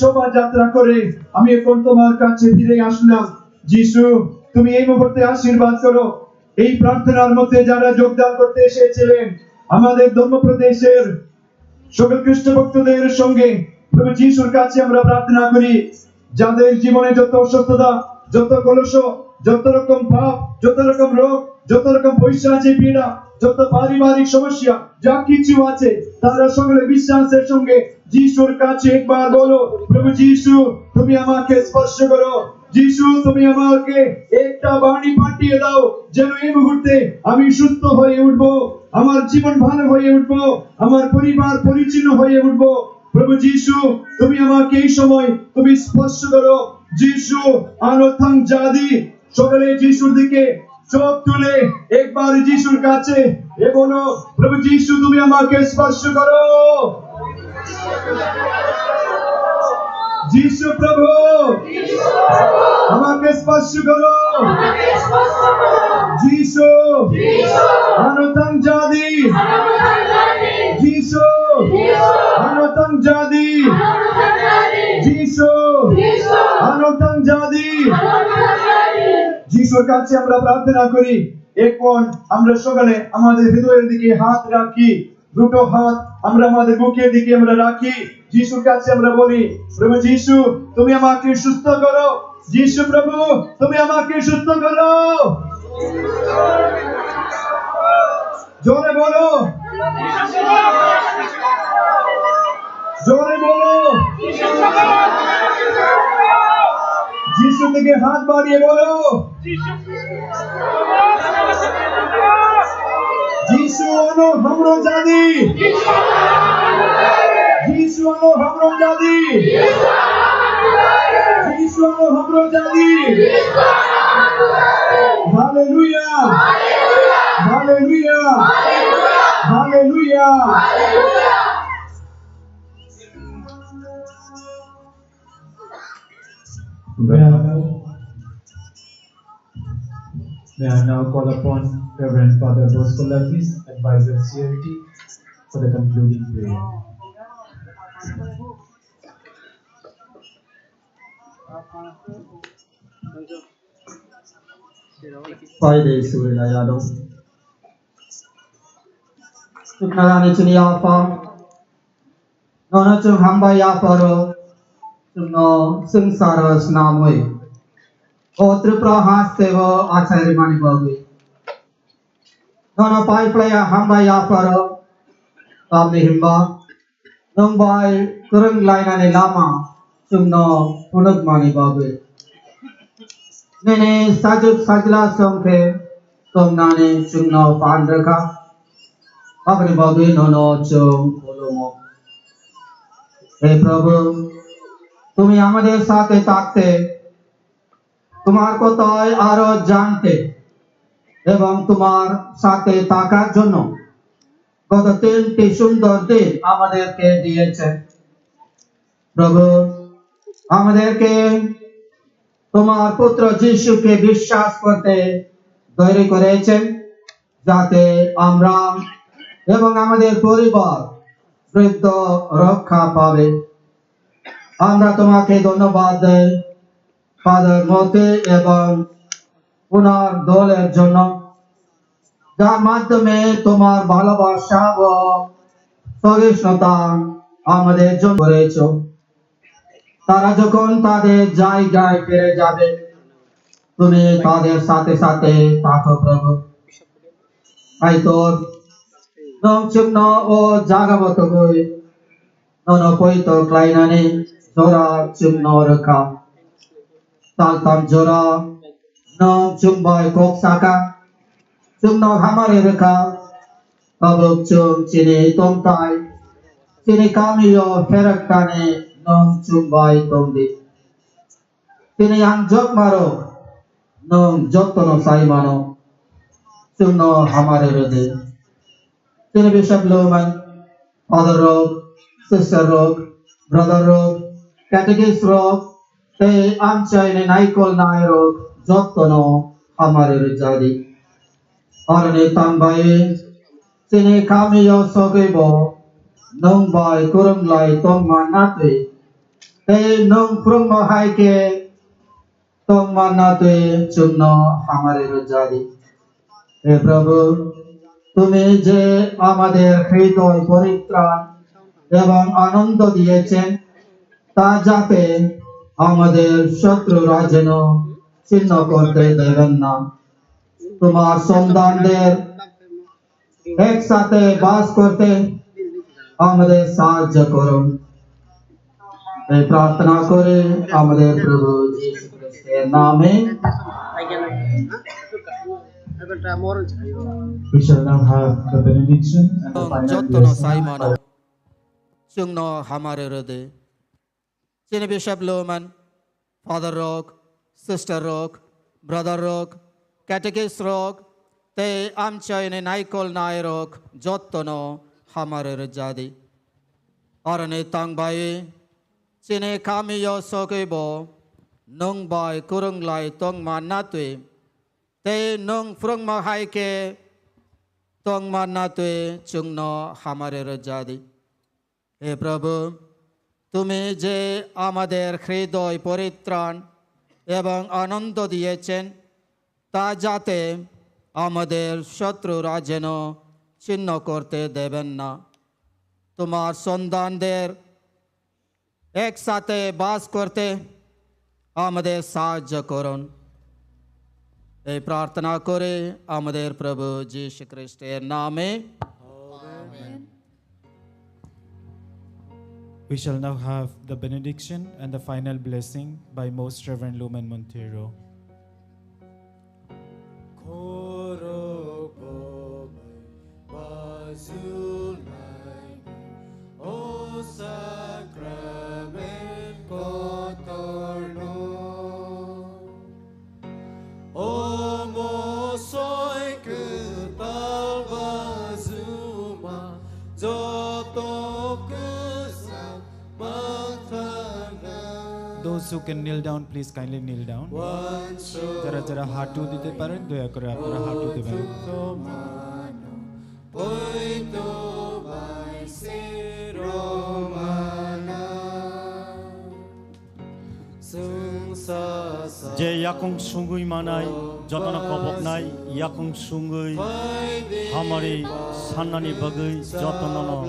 শোভাযাত্রা করে আমি এখন তোমার কাছে ফিরে আসলাম। যিশু, তুমি এই মুহূর্তে আশীর্বাদ করো এই প্রার্থনার মধ্যে যারা যোগদান করতে এসেছিলেন আমাদের ধর্মপ্রদেশের সকল খ্রিস্ট ভক্তদের সঙ্গে। প্রভু যিশুর কাছে আমরা প্রার্থনা করি যাদের জীবনে যত অসুস্থতা, যত কলুষ, যত রকম পাপ, যত রকম রোগ, যত রকম পৈশাচিক পীড়া, যত পারিবারিক সমস্যা যা কিছু আছে তারা সকলে বিশ্বাসের সঙ্গে যিশুর কাছে একবার বলো, প্রভু যিশু তুমি আমাকে স্পর্শ করো। যিশু তুমি আমাকে একটা বাণী পাঠিয়ে দাও যেন এই মুহূর্তে আমি সুস্থ হয়ে উঠবো, আমার জীবন ভালো হয়ে উঠবো, আমার পরিবার পরিচ্ছন্ন হয়ে উঠবো। প্রভু যিশু তুমি আমাকে এই সময় তুমি স্পর্শ করো। যিশু আনথং জাদি সকলে যিশুর দিকে চোখ তুলে একবার যিশুর কাছে এ বলো, প্রভু যিশু তুমি আমাকে স্পর্শ করো। যিশু প্রভু আমাকে স্পর্শ করো। যিশু আনথং জাদি, যিশু আনথং জাদি, যিশু আনথং জাদি। যিশুর কাছে আমরা প্রার্থনা করি। এখন আমরা সকালে আমাদের হৃদয়ের দিকে হাত রাখি, দুটো হাত আমরা আমাদের বুকের দিকে আমরা রাখি। যিশুর কাছে আমরা বলি, প্রভু যিশু তুমি আমাকে সুস্থ করো। যিশু প্রভু তুমি আমাকে সুস্থ করো। জোরে বলো, জোরে বলো। যিশু থেকে হাত বাড়িয়ে বলো, যিশু আনো हमरो জাদি, যিশু আনো हमरो জাদি, যিশু আনো हमरो জাদি। Hallelujah, hallelujah, hallelujah. May I now call upon Reverend Father Bosco advisor CRT, for the concluding prayer. Friday Suwilayado. Nuknai Chini Alpha. Nono chung hamba yaparo. Chumno singsaras namwe. O Tripura Haste wo Achari Mani Bogwi. Nono pai playa hamba yaparo. Tamni himba. Numbai Kwrwngwi lama. Chumno punag mani Bogwi. Nene sajuk sajla Tongkhe Tongdi chumno pandrika apni Bogwi nono chung kolomo. हे प्रभु তুমি আমাদের সাথে থাকতে, তোমার কথায় আরো জানতে এবং তোমার সাথে থাকার জন্য গত 3টি সুন্দর দিন আমাদেরকে দিয়েছেন। প্রভু আমাদেরকে তোমার পুত্র যিশুকে বিশ্বাস করতে তৈরি করেছেন যাতে আমরা এবং আমাদের পরিবার বৃদ্ধ রক্ষা পাবে। আমরা তোমাকে ধন্যবাদ দেই ফাদার মতে এবং পুনর দলের জন্য, যার মাধ্যমে তোমার ভালোবাসা ও সহিষ্ণুতা আমাদের জন্য করেছ। তারা যখন তাদের জায়গায় ফিরে যাবে তুমি তাদের সাথে সাথে থাকো প্রভু। তাই তোর নমচুম্ন ও জাগাবত বই ননপৈত Khwlainani জোড়া চুম্ন রেখা তালতাম জোড়া নং চুম্বয় কোকসাকা চুম্ন হামারে রেখা তবক চুম চিনি তংতাই চিনি কামিও ফেরকানে নং চুম্বয় তংদি তিনি আং জক মারো নং যত্ন সাইমানো চুম্ন হামারে রদে তিনি বিশপ লোমান ফাদার রোগ, sister rock, brother rock, catechist rock, te amchaine NaiywiTongnairok, Joto hamare jadi. Arne tambai, sini kami yo sogebo, nong bai Kwrwngwi tongmanatwe, Te nung prung mo hai ke tong manna tue chumno hamare rajadi. He Prabhu, তুমি যে আমাদের হৃদয় পরিত্রাণ এবং আনন্দ দিয়েছেন তা যাতে আমাদের শত্রুরা যেন ছিন্ন করতে দেবেন না তোমার সন্তানদের একসাথে বাস করতে আমাদের সাহায্য করুন এই প্রার্থনা করে আমাদের প্রভু যীশু খ্রিস্টের নামে We shall now have the benediction and the final Joto no blessing. saimano chungno hamare rode Chini Bishop Luman, Father Rock, Sister Rock, Brother Rock, Catechist Rock, te amchaine NaiywiTongnairok, Joto no hamare rajadi. Arane tangbai, Chini kami yo sokebo, nung bai Kwrwngwi tong manatwe, te nung frung mahaike, tong manatwe chungno hamare rajadi. He Prabhu, তুমি যে আমাদের হৃদয় পরিত্রাণ এবং আনন্দ দিয়েছেন তা যাতে আমাদের শত্রুরা যেন ছিন্ন করতে দেবেন না তোমার সন্তানদের একসাথে বাস করতে আমাদের সাহায্য করুন এই প্রার্থনা করে আমাদের প্রভু যীশু খ্রিস্টের নামে We shall now have the benediction and the final blessing by Most Reverend Lumen Montero. Those who can kneel down, please kindly kneel down. যারা যারা হাঁটু দিতে পারেন দয়া করে আপনারা হাঁটু দিবেন যে yakung sungui manai jotona kobok nai yakung sungui hamari sannani bagai jotona no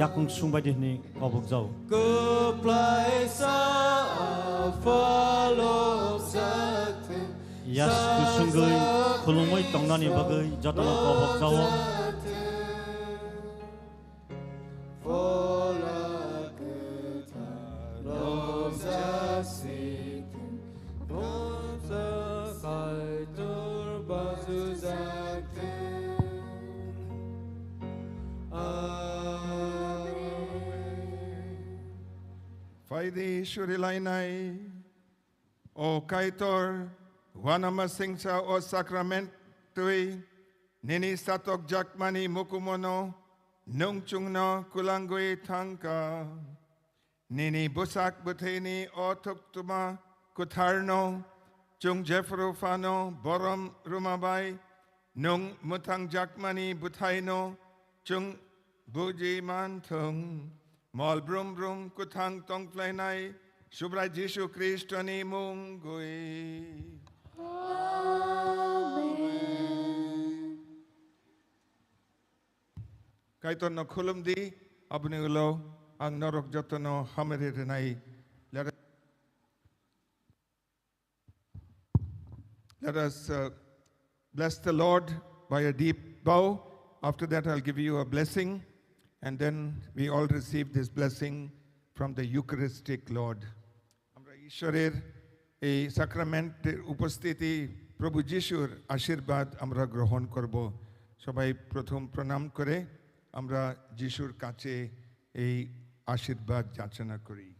yakung sungbai dihni kobok jau yas kusungui khulumoi tongnani bagai jotona kobok jau Faidi Shurilainai, O Kaitor, Wanama Singsa O Sacramentui, Nini Satok Jakmani Mukumono, Nungchungno Khwlainani Tangka, Nini Busak Buteni O Tuktuma Kutharno, Chung Jeffrufano, Borom Rumabai, Nung Mwkthang Jakmani Butaino, Chung Buji Mantung, Salbrumno Kuthang Tongkhe Shubra Jishu Kristani Mungui. Amen. Kaiton no khulumdi abni ulo ang Norok Joto no hamere renai. Let us bless the Lord by a deep bow. After that, I'll give you a blessing. And then we all receive this blessing from the Eucharistic Lord. Amra Ishorer ei sacrament upostiti Prabhu Jishur ashirбад amra grohon korbo. Shobai prothom pranam kore amra Jishur kache ei ashirбад jachana kori.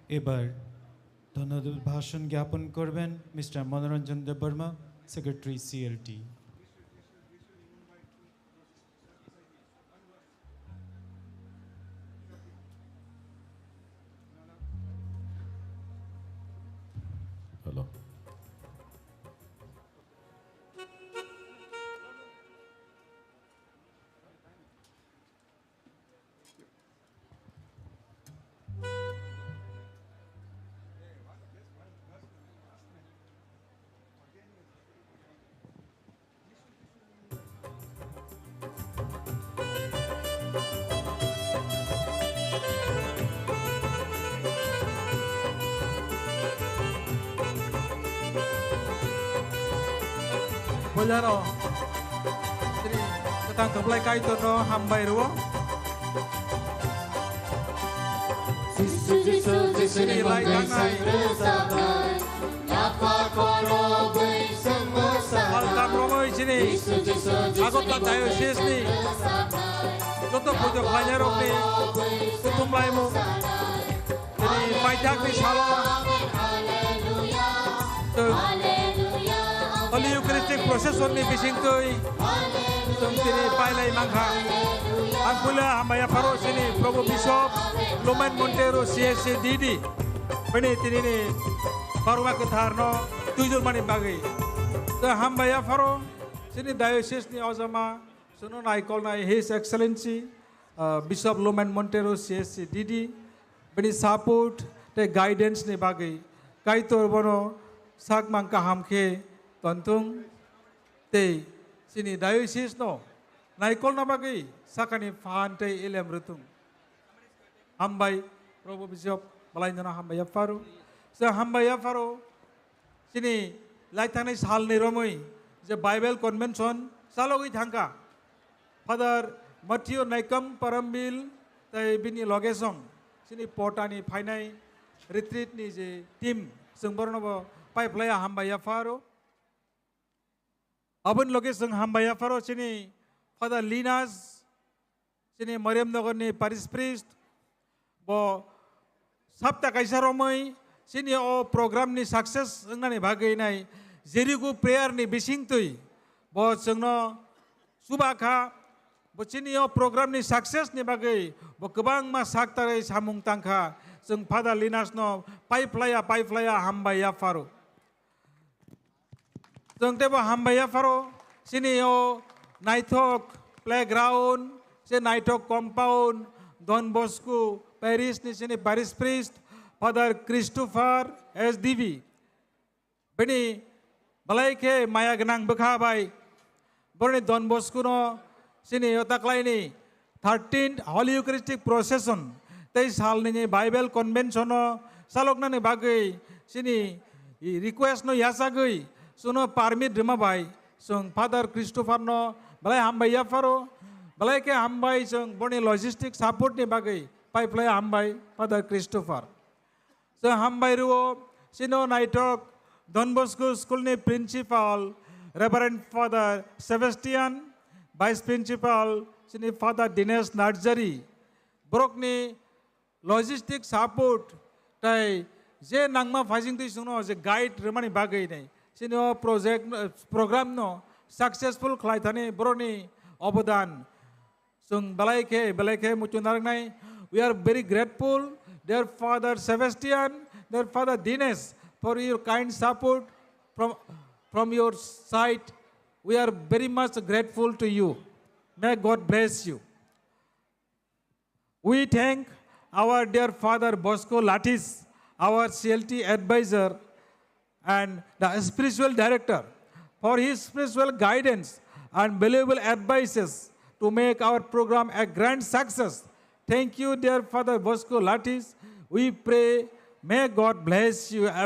এবার ধন্যবাদ ভাষণ জ্ঞাপন করবেন mister Manoranjan Debbarma, secretary CLT. Hello, Bojaro, jadi ketang keblai kaitu no hambai ruo. Sini lai kanai. Alta promoi sini. Agota diocese ni. Joto pujo Khwlainani ni. Kutum lai mu. Jadi pajak ni salah. EUCHARISTIC PROCESSION ni Bising tui. Tongdi pailai mangha. Ang pula hambaya paro sini Probo Bishop Lumen Montero CSC Didi. Bani tini ni paruma ketharno tujul mani bagi. The hambaya paro sini diocese ni Ozama suno Khwlainani His Excellency Bishop Lumen Montero CSC Didi. Bani support the guidance ni bagi. Kaitor bono sak mangka hamke tontung te sini diocese no naikol na bagi sakani fan te ilem rutung hambai Probo Bishop balai jana hambaya faru se hambaya faru sini laitane sal ni romoi je Bible convention salogi thangka Father Matthew Naikam Parambil te bini logesong sini potani phainai retreat ni je team sungborno pai playa hambaya faru Abun loge sung hambaya faro sini Father Linas sini Mariam Nagar ni Paris Priest bo sabta kaisa romoi sini o program ni success nani bagai nai Jericho prayer ni Bising tui bo sungno subakha bo sini o program ni success ni bagai bo kebang ma saktarai samung tangkha sung Father Linas no pai playa hambaya faro Tongte bo hambaya faro sini o Naitok playground se Naitok compound Don Bosco Paris ni sini Paris Priest Father Christopher SDV beni balai ke maya genang bekhabai borni Don Bosco no sini otaklai ni 13th Holy Eucharistic Procession tei sal ni Bible Convention no salokna ni bagai sini request no yasagui suno permit rima bai sung Father Christopher no balai hambaya faro balai ke hambai sung boni logistic support ni bagai pai play hambai Father Christopher so hambai ruo sino Naitok Don Bosco School ni principal Reverend Father Sebastian Vice Principal sini Father Dinesh Nursery brok ni logistic support tai je nangma phasing tu suno je guide remani bagai nei sini project program no successful Khwlainani broni obodan sung balai ke Mochwngwi we are very grateful dear Father Sebastian dear Father Dinesh for your kind support from your side we are very much grateful to you may God bless you we thank our dear Father Bosco Latis our CLT advisor and the spiritual director for his spiritual guidance and valuable advices to make our program a grand success. Thank you, dear Father Bosco Latis. We pray, may God bless you.